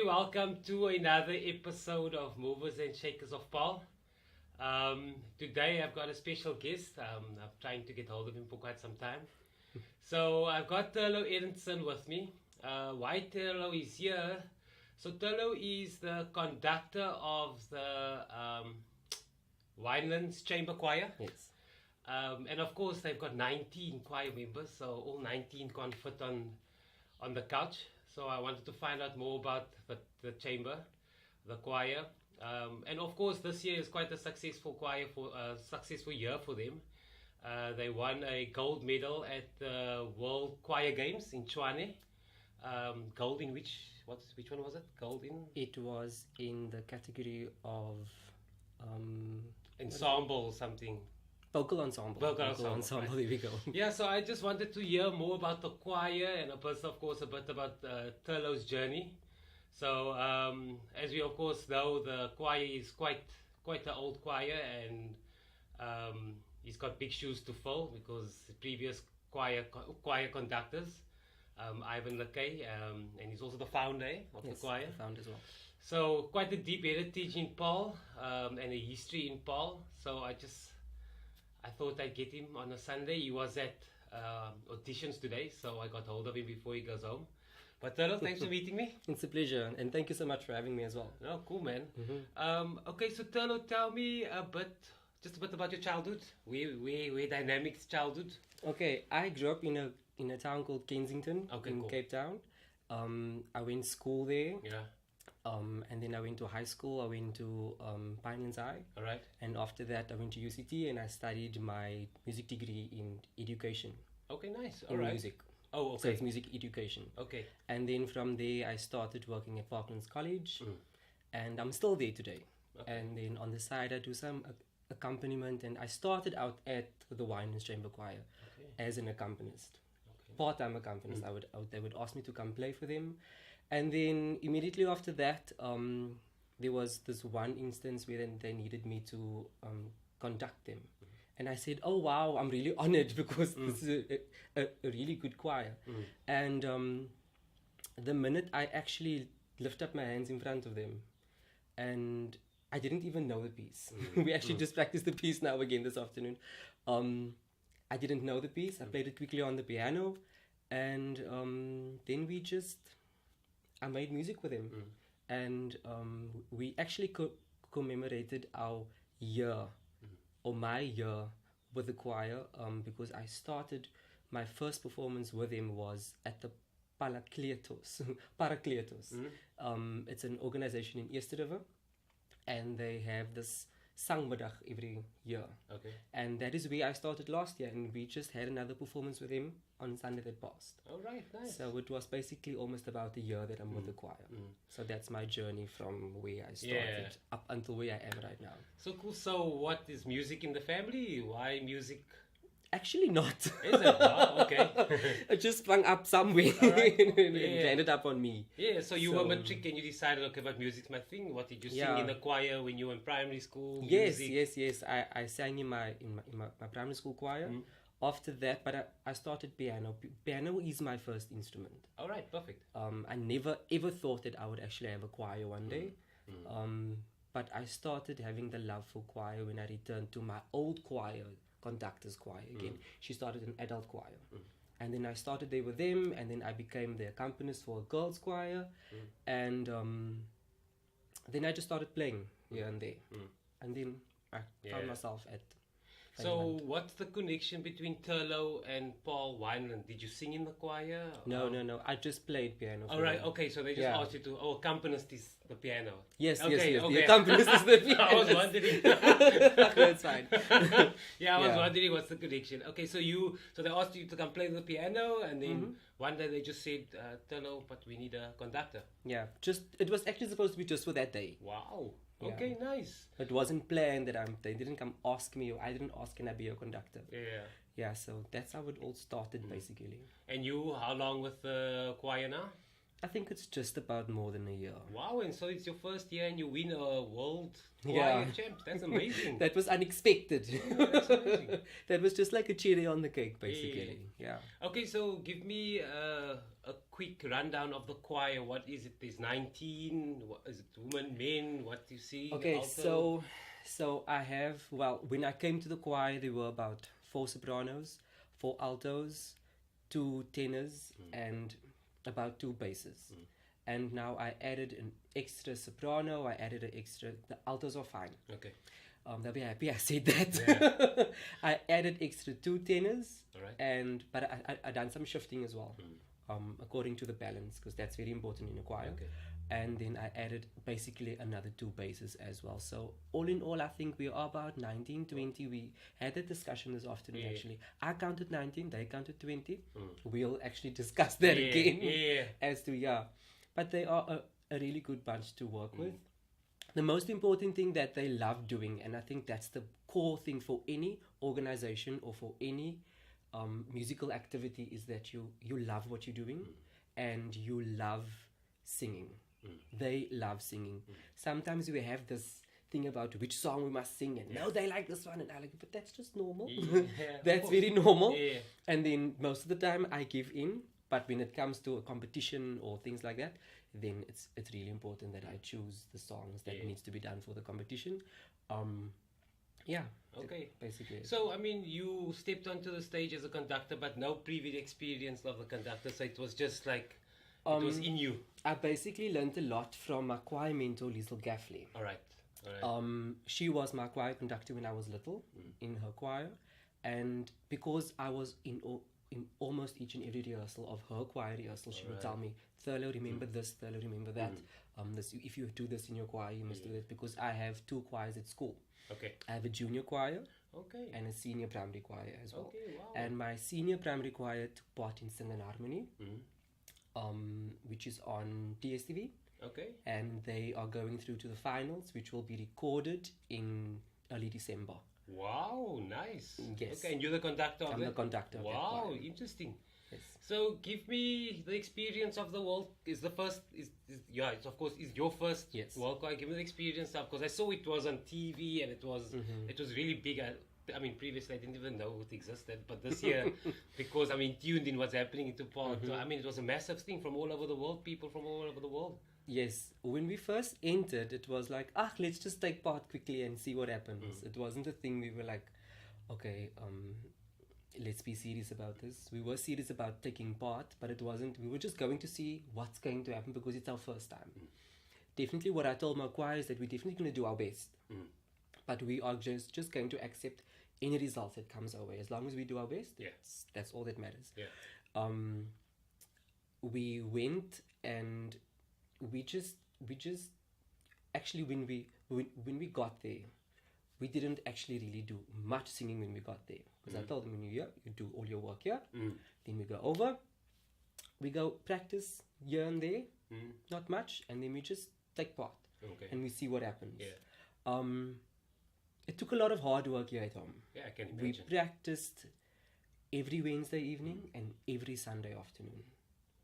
Welcome to another episode of Movers and Shakers of Paarl. Today I've got a special guest. I'm trying to get hold of him for quite some time. So I've got Thurloe Ernstzen with me. Why Thurloe is here? So Thurloe is the conductor of the Winelands Chamber Choir. Yes. And of course they've got 19 choir members, so all 19 can't fit on the couch. So I wanted to find out more about the chamber, the choir, and of course this year is quite a successful successful year for them. They won a gold medal at the World Choir Games in Tshwane. Gold in which one was it? Gold in? It was in the category of ensemble something. Vocal ensemble. Vocal ensemble, right. There we go. Yeah, so I just wanted to hear more about the choir and of course a bit about Thurloe's journey. So as we of course know, the choir is quite an old choir, and he's got big shoes to fill because the previous choir conductors, Ivan Lakay, and he's also the founder of the choir. The founder as well. So quite a deep heritage in Paarl and a history in Paarl. So I thought I'd get him on a Sunday. He was at auditions today, so I got hold of him before he goes home. But Thurloe, thanks for meeting me. It's a pleasure, and thank you so much for having me as well. Oh, cool, man. Mm-hmm. Okay, so Thurloe, tell me just a bit about your childhood. Where dynamics childhood? Okay, I grew up in a town called Kensington in cool. Cape Town. I went to school there. Yeah. And then I went to high school. I went to Winelands High. All right. And after that, I went to UCT and I studied my music degree in education. Okay, nice. All in right. music. Oh, okay. So it's music education. Okay. And then from there, I started working at Parklands College, and I'm still there today. Okay. And then on the side, I do some accompaniment, and I started out at the Winelands Chamber Choir as an accompanist, part-time accompanist. They would ask me to come play for them. And then immediately after that, there was this one instance where they needed me to conduct them. And I said, oh, wow, I'm really honored because this is a really good choir. And the minute I actually lift up my hands in front of them, and I didn't even know the piece. We actually just practiced the piece now again this afternoon. I didn't know the piece. I played it quickly on the piano. And then I made music with him, and we actually commemorated our year, or my year, with the choir, because I started, my first performance with him was at the Parakletos. It's an organization in East River, and they have this sangmiddag every year. Okay. And that is where I started last year, and we just had another performance with him on Sunday that passed. All right, nice. So it was basically almost about a year that I'm with the choir. So that's my journey from where I started up until where I am right now. So cool. So what is music in the family? Why music? Actually not. Is it? Wow, okay. It just sprung up somewhere. Right. It ended up on me. Yeah, so you were matric and you decided, okay, but music's my thing. What did you sing in the choir when you were in primary school? Yes. I sang in my primary school choir. After that, but I started piano. Piano is my first instrument. All right, perfect. I never ever thought that I would actually have a choir one day. But I started having the love for choir when I returned to my old choir, conductor's choir again. She started an adult choir. And then I started there with them, and then I became the accompanist for a girls' choir. And then I just started playing here and there. And then I found myself at So what's the connection between Thurloe and Paarl Wineland? Did you sing in the choir? No. I just played piano. All right, okay. So they just asked you to. Oh, accompanist is the piano. Yes. Okay. The accompanist is the piano. I was wondering. That's fine. I was wondering what's the connection. Okay, so they asked you to come play the piano, and then one day they just said, Thurloe, but we need a conductor. Yeah, it was actually supposed to be just for that day. Wow. Okay, nice. It wasn't planned that they didn't come ask me, or I didn't ask, can I be a conductor? Yeah. Yeah, so that's how it all started, basically. And you, how long with the choir now? I think it's just about more than a year. Wow, and so it's your first year and you win a world choir champ. That's amazing. That was unexpected. Yeah, that's amazing. That was just like a cherry on the cake, basically. Yeah. Okay, so give me a quick rundown of the choir. What is it? There's 19. What, is it women, men? What do you see? Okay, alto? so I have, well, when I came to the choir, there were about 4 sopranos, 4 altos, 2 tenors, and about 2 basses. And now I added an extra soprano, I added an extra, the altos are fine. Okay. They'll be happy I said that. Yeah. I added extra 2 tenors, All right. but I done some shifting as well, according to the balance, because that's very important in a choir. Okay. And then I added basically another 2 basses as well. So all in all, I think we are about 19, 20. We had a discussion this afternoon, actually. I counted 19, they counted 20. We'll actually discuss that again. Yeah. As to, but they are a really good bunch to work with. The most important thing that they love doing, and I think that's the core thing for any organization or for any musical activity, is that you love what you're doing and you love singing. They love singing. Sometimes we have this thing about which song we must sing, and no, they like this one, and I like it, but that's just normal. That's very normal. And then most of the time I give in, but when it comes to a competition or things like that, then it's really important that I choose the songs that needs to be done for the competition. Okay. Basically. So, I mean, you stepped onto the stage as a conductor, but no previous experience of the conductor, so it was just like, it was in you. I basically learned a lot from my choir mentor, Liesl Gaffley. All right. She was my choir conductor when I was little in her choir, and because I was in almost each and every rehearsal of her choir rehearsal, she would tell me, Thurloe, remember this, Thurloe, remember that. If you do this in your choir, you must do that, because I have 2 choirs at school. Okay. I have a junior choir Okay. and a senior primary choir as well. Okay, wow. And my senior primary choir took part in Sing and Harmony, which is on DSTV. Okay. And they are going through to the finals, which will be recorded in early December. Wow, nice. Yes. Okay, and you're the conductor of I'm the conductor of that Wow, choir. interesting. Yes. So give me the experience of the world. It's of course is your first world choir. Give me the experience of, because I saw it was on TV and it was really big. I mean, previously I didn't even know it existed, but this year, because I'm tuned in what's happening into Paarl, so, I mean, it was a massive thing from all over the world, people from all over the world. Yes, when we first entered, it was like, let's just take part quickly and see what happens. It wasn't a thing we were like, okay, let's be serious about this. We were serious about taking part, but it wasn't. We were just going to see what's going to happen because it's our first time. Definitely what I told my choir is that we're definitely going to do our best. But we are just going to accept any result that comes our way. As long as we do our best, that's all that matters. Yeah. We went and we just actually when we got there, we didn't actually really do much singing when we got there, because I told them, when you're here, you do all your work here, then we go over, we go practice here and there, not much, and then we just take part, and we see what happens. It took a lot of hard work here at home. Yeah, I can imagine. We practiced every Wednesday evening and every Sunday afternoon.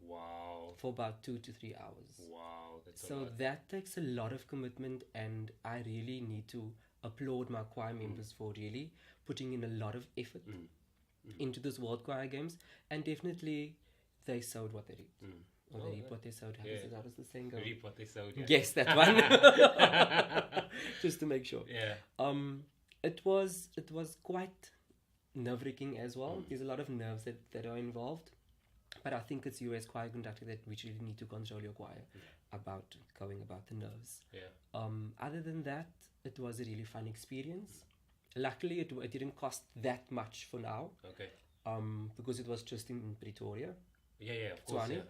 Wow. For about 2 to 3 hours. Wow, that's a so lot. That takes a lot of commitment, and I really need to applaud my choir members for really putting in a lot of effort into this World Choir Games, and definitely they sowed what they reaped. Or they reap what they sowed. How does the saying go? Reap what they sowed. Yeah. Yes, that one. Just to make sure. Yeah. It was quite nerve-wracking as well. There's a lot of nerves that are involved. But I think it's you as choir conductor that we really need to control your choir about going about the nerves. Yeah. Other than that, it was a really fun experience. Luckily, it didn't cost that much for now. Okay. Because it was just in Pretoria. Yeah, of course. Yeah.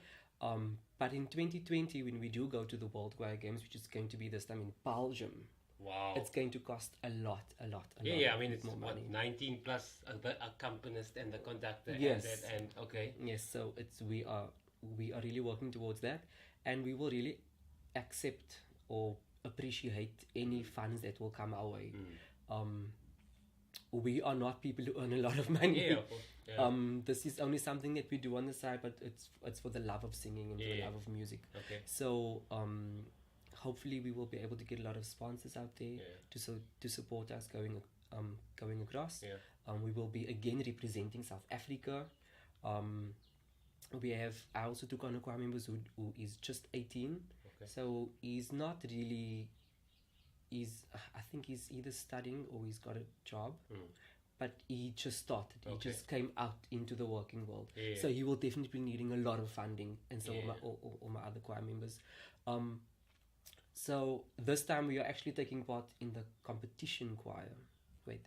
But in 2020, when we do go to the World Choir Games, which is going to be this time in Paarl, wow, it's going to cost a lot. Yeah. I mean, it's more money. 19 plus the accompanist and the conductor. Yes. And okay. Yes. So we are really working towards that, and we will really accept or appreciate any funds that will come our way. We are not people who earn a lot of money. Yeah, of course. Yeah. This is only something that we do on the side, but it's for the love of singing and for the love of music. Okay. So hopefully we will be able to get a lot of sponsors out there to support us going across. Yeah. We will be again representing South Africa. We have, I also took on a choir member who is just 18. Okay. So he's not really, I think he's either studying or he's got a job. But he just started. He just came out into the working world. Yeah. So he will definitely be needing a lot of funding, and so all my other choir members. So this time we are actually taking part in the competition choir.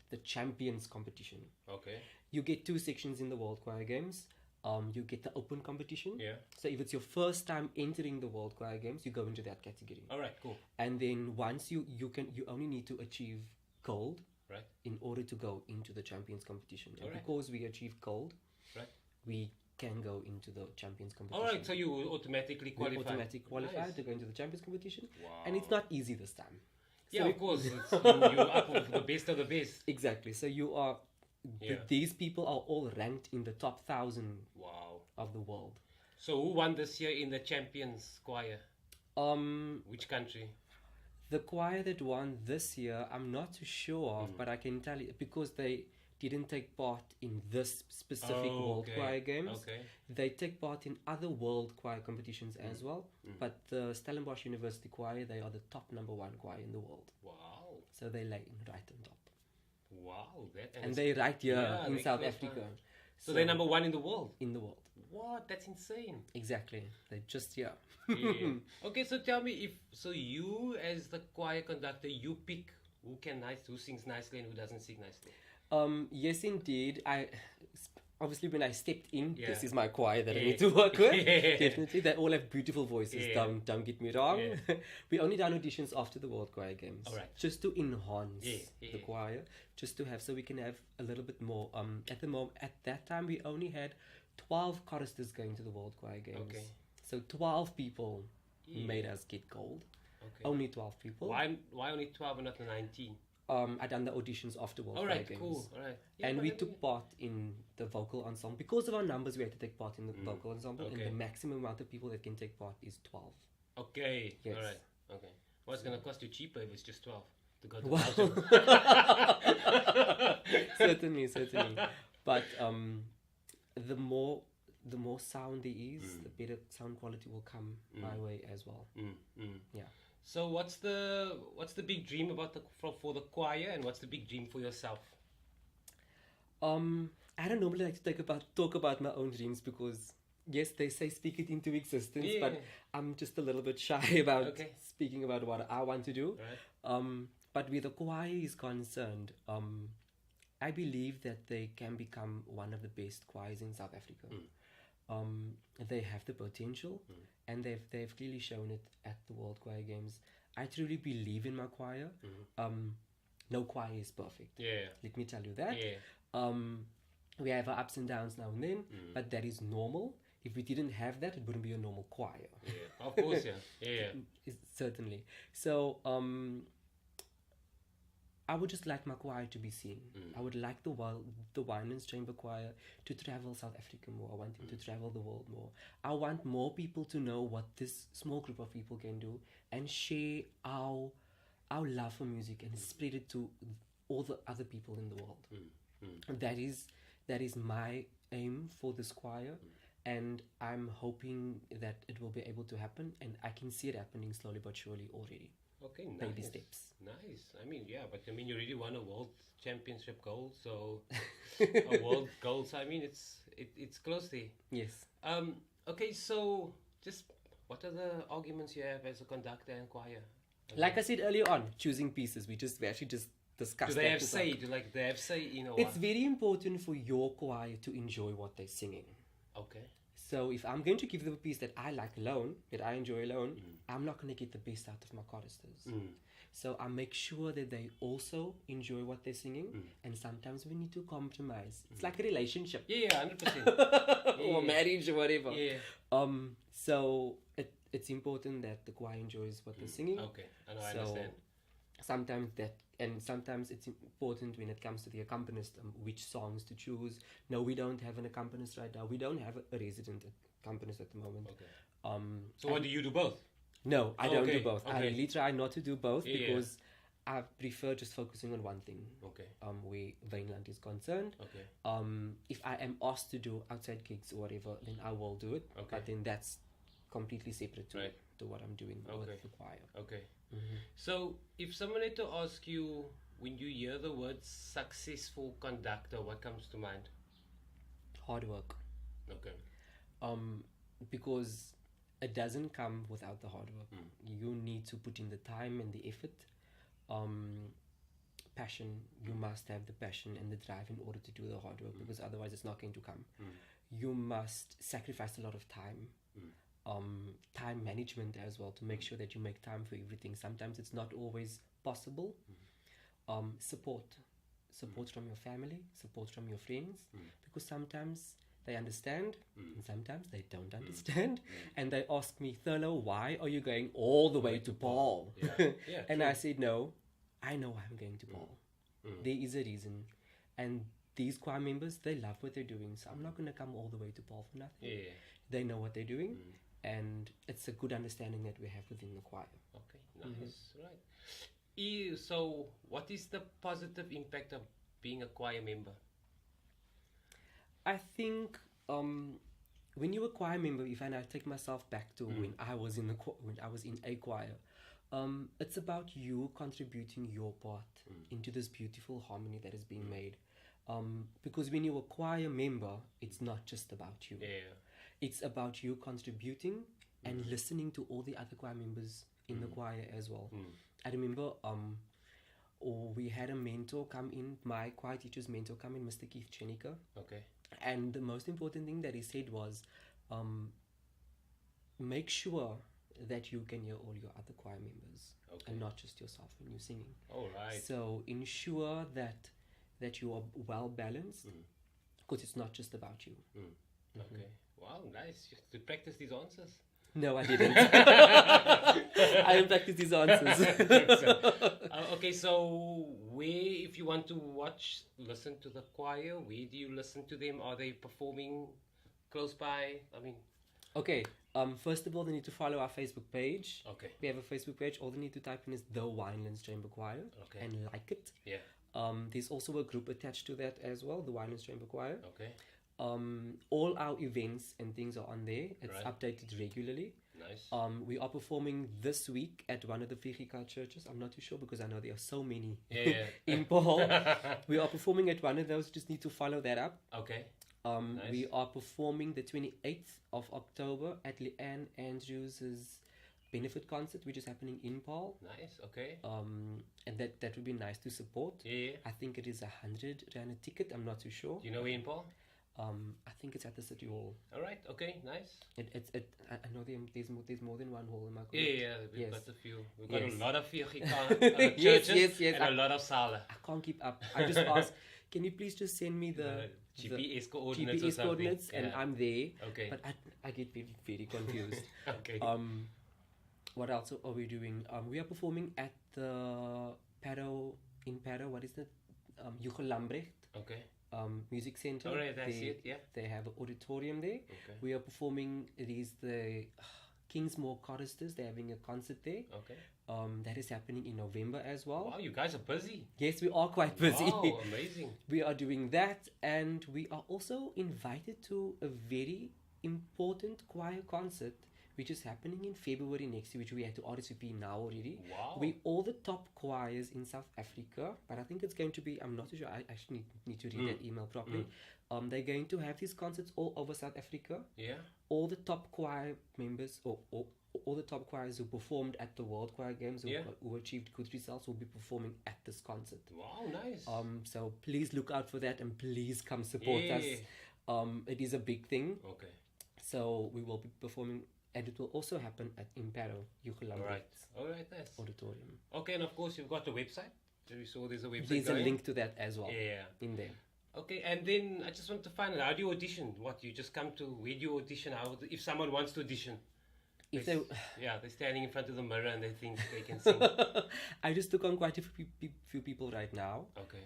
The champions competition. Okay. You get 2 sections in the World Choir Games. You get the open competition. Yeah. So if it's your first time entering the World Choir Games, you go into that category. All right. Cool. And then once you only need to achieve gold. Right. In order to go into the champions competition. And Alright. because we achieved gold, Right. we can go into the champions competition. All right. So you automatically qualify. We're automatically qualified Nice. to go into the champions competition. Wow. And it's not easy this time. Yeah, So of course. You're up for the best of the best. Exactly. So you are. These people are all ranked in the top 1,000 Wow. of the world. So who won this year in the champions choir? Which country? The choir that won this year, I'm not too sure of, but I can tell you because they didn't take part in this specific World Choir Games. Okay. They take part in other world choir competitions as well. But the Stellenbosch University Choir, they are the top #1 choir in the world. Wow. So they lay right on top. Wow. And they're right here in South Africa. So they're #1 in the world? In the world. What? That's insane. Exactly. They're just here. Yeah. Okay, so tell me you as the choir conductor, you pick who sings nicely and who doesn't sing nicely. Yes, indeed. Obviously when I stepped in, Yeah. this is my choir that I need to work with. Yeah. Definitely, they all have beautiful voices. Yeah. Don't get me wrong. Yeah. We only done auditions after the World Choir Games, All right. just to enhance Yeah. the choir, just to have so we can have a little bit more. At that time we only had 12 choristers going to the World Choir Games. Okay. So 12 people Yeah. made us get gold. Okay. Only 12 people. Why only 12 and not the 19? I done the auditions after World All Choir right, Games. cool. All right. Yeah, And but we I mean- took part in the vocal ensemble. Because of our numbers, we had to take part in the vocal ensemble. Okay. And the maximum amount of people that can take part is 12. Okay. Yes. All right. Okay. Well, it's going to cost you cheaper if it's just 12 to go to Wow. Belgium. certainly. But the more sound there is, the better sound quality will come my way as well. Yeah. So what's the big dream about for the choir, and what's the big dream for yourself? I don't normally like to talk about my own dreams because yes, they say speak it into existence, but I'm just a little bit shy about speaking about what I want to do. Right. But where the choir is concerned, I believe that they can become one of the best choirs in South Africa. They have the potential, and they've clearly shown it at the World Choir Games. I truly believe in my choir. No choir is perfect. Yeah. Let me tell you that. Yeah. We have our ups and downs now and then, but that is normal. If we didn't have that, it wouldn't be a normal choir. Yeah. Of course, yeah. Yeah. Certainly. So, I would just like my choir to be seen. I would like the Winelands Chamber Choir to travel South Africa more. I want them to travel the world more. I want more people to know what this small group of people can do and share our love for music and spread it to all the other people in the world. That is my aim for this choir, and I'm hoping that it will be able to happen, and I can see it happening slowly but surely already. Okay, nice. Baby steps. Nice. I mean, yeah, but I mean, you really won a world championship gold, so a world gold. So I mean, it's close there. Yes. Okay, so just what are the arguments you have as a conductor and choir? Like I said earlier on, choosing pieces. We actually just discussed. Do they that have say? Do they have say? You know. It's very important for your choir to enjoy what they're singing. Okay. So if I'm going to give them a piece that I like alone, that I enjoy alone, I'm not going to get the best out of my choristers. So I make sure that they also enjoy what they're singing, and sometimes we need to compromise. It's like a relationship. Yeah, 100%. Or marriage or whatever. Yeah. So it's important that the choir enjoys what they're singing. Okay, I understand. Sometimes it's important when it comes to the accompanist, which songs to choose. No, we don't have an accompanist right now. We don't have a resident accompanist at the moment. Okay. So what do you do both? No, I don't do both. Okay. I really try not to do both because yeah. I prefer just focusing on one thing. Okay. Where Winelands is concerned. Okay. If I am asked to do outside gigs or whatever, then I will do it. Okay. But then that's completely separate right. to what I'm doing with the choir. Okay. Mm-hmm. So if someone had to ask you, when you hear the word successful conductor, what comes to mind? Hard work. Okay. Because it doesn't come without the hard work. You need to put in the time and the effort. Passion. You must have the passion and the drive in order to do the hard work, because otherwise it's not going to come. You must sacrifice a lot of time. Time management as well, to make sure that you make time for everything. Sometimes it's not always possible. Support from your family, support from your friends, because sometimes they understand and sometimes they don't understand. And they ask me, Thurloe, why are you going all the way to Paarl? Yeah, and true. I said, no, I know I'm going to Paarl. There is a reason. And these choir members, they love what they're doing, so I'm not going to come all the way to Paarl for nothing. They know what they're doing, and it's a good understanding that we have within the choir. Okay, nice, right. So what is the positive impact of being a choir member? I think when you're a choir member, if I now take myself back to when I was in a choir, it's about you contributing your part into this beautiful harmony that is being made. Because when you're a choir member, it's not just about you. It's about you contributing and listening to all the other choir members in the choir as well. I remember we had a mentor come in, my choir teacher's mentor come in, Mr. Keith Chenica. Okay. And the most important thing that he said was, make sure that you can hear all your other choir members and not just yourself when you're singing. All right. So ensure that you are well balanced, because it's not just about you. Okay. Wow, nice. To practice these answers. No, I didn't. I didn't practice these answers. Okay, so if you want to listen to the choir, where do you listen to them? Are they performing close by? Okay, first of all, they need to follow our Facebook page. Okay. We have a Facebook page. All they need to type in is the Winelands Chamber Choir and like it. Yeah. There's also a group attached to that as well, the Winelands Chamber Choir. Okay. All our events and things are on there. It's updated regularly. Nice. We are performing this week at one of the Vihika churches. I'm not too sure because I know there are so many in Paarl. We are performing at one of those. Just need to follow that up. Okay. Nice. We are performing the 28th of October at Leanne Andrews' benefit concert, which is happening in Paarl. Nice. Okay. And that would be nice to support. Yeah. I think it is 100 rand a ticket. I'm not too sure. Do you know where in Paarl? I think it's at the City Hall. All right. Okay. Nice. I know there's more than one hall in my corner. Yeah. We've got a few. We've got a lot of yes. churches and a lot of sala. I can't keep up. I just ask, can you please just send me the GPS coordinates and I'm there. Okay. But I get very, very confused. Okay. What else are we doing? We are performing at the Paarl in Paarl. What is that? Lambrecht. Okay. Music center. All right, I see it. Yeah. They have an auditorium there. Okay. We are performing. It is the Kingsmore Choristers. They're having a concert there. Okay. That is happening in November as well. Wow, you guys are busy. Yes, we are quite busy. Wow, amazing. We are doing that, and we are also invited to a very important choir concert, which is happening in February next year, which we have to RSVP now already. Wow. We all the top choirs in South Africa, but I think it's going to be, I'm not too sure, I actually need to read that email properly. They're going to have these concerts all over South Africa. Yeah. All the top choir members, or all the top choirs who performed at the World Choir Games, who achieved good results, will be performing at this concert. Wow, nice. So please look out for that, and please come support us. It is a big thing. Okay. So we will be performing. And it will also happen at Impero, All right, nice. Auditorium. Okay, and of course you've got the website. We saw there's a website. There's going. a link to that as well. Yeah. In there. Okay, and then I just want to find out, how do you audition? Where do you just come to? Where do you audition? If someone wants to audition? if they, they're standing in front of the mirror and they think they can sing. I just took on quite a few people right now. Okay.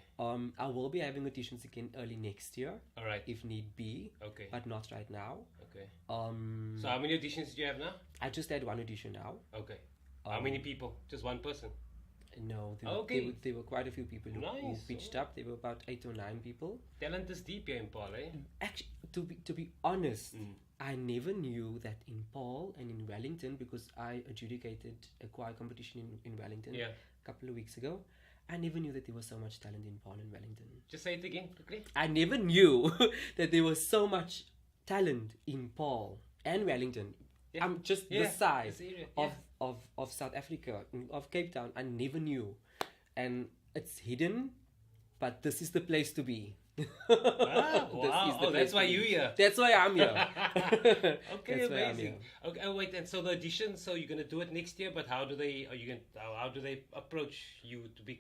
I will be having auditions again early next year. All right. If need be. Okay. But not right now. Okay. So how many auditions do you have now? I just had one audition now. Okay. How many people? Just one person? No, Okay. there were quite a few people who Nice. pitched up. There were about 8 or 9 people. Talent is deep here in Paarl, eh? Actually, to be honest, I never knew that in Paarl and in Wellington, because I adjudicated a choir competition in Wellington a couple of weeks ago. I never knew that there was so much talent in Paarl and Wellington. Just say it again quickly. I never knew that there was so much talent in Paarl and Wellington. Yeah. I'm just the This size area, of South Africa, of Cape Town. I never knew. And it's hidden, but this is the place to be. Wow. Oh, that's why you're here. That's why I'm here. Okay, That's why I'm amazing. Okay, oh, wait, and so the audition, so you're gonna do it next year, but how do they approach you to be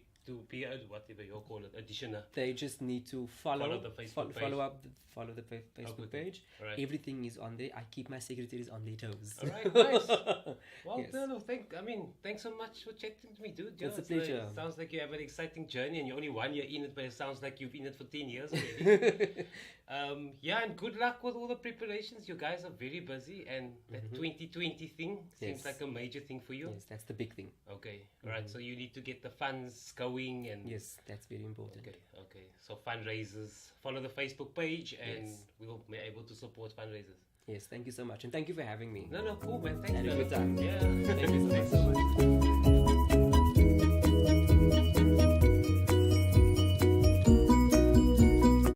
a, whatever you call it, auditioner? They just need to follow the Facebook page. follow the Facebook Okay. page. Right. Everything is on there. I keep my secretaries on their toes. All right, nice. Well, Yes. thanks so much for chatting to me, dude. It's a pleasure. It sounds like you have an exciting journey, and you're only 1 year in it, but it sounds like you've been in it for 10 years already. And good luck with all the preparations. You guys are very busy, and that 2020 thing seems Yes. like a major thing for you. Yes, that's the big thing. Okay, right. So you need to get the funds going, and Yes, that's very important. Okay. So fundraisers, follow the Facebook page, and Yes. we'll be able to support fundraisers. Yes, thank you so much, and thank you for having me. No, cool, man. Thanks, Had a man. good time. Yeah. Thank you so much.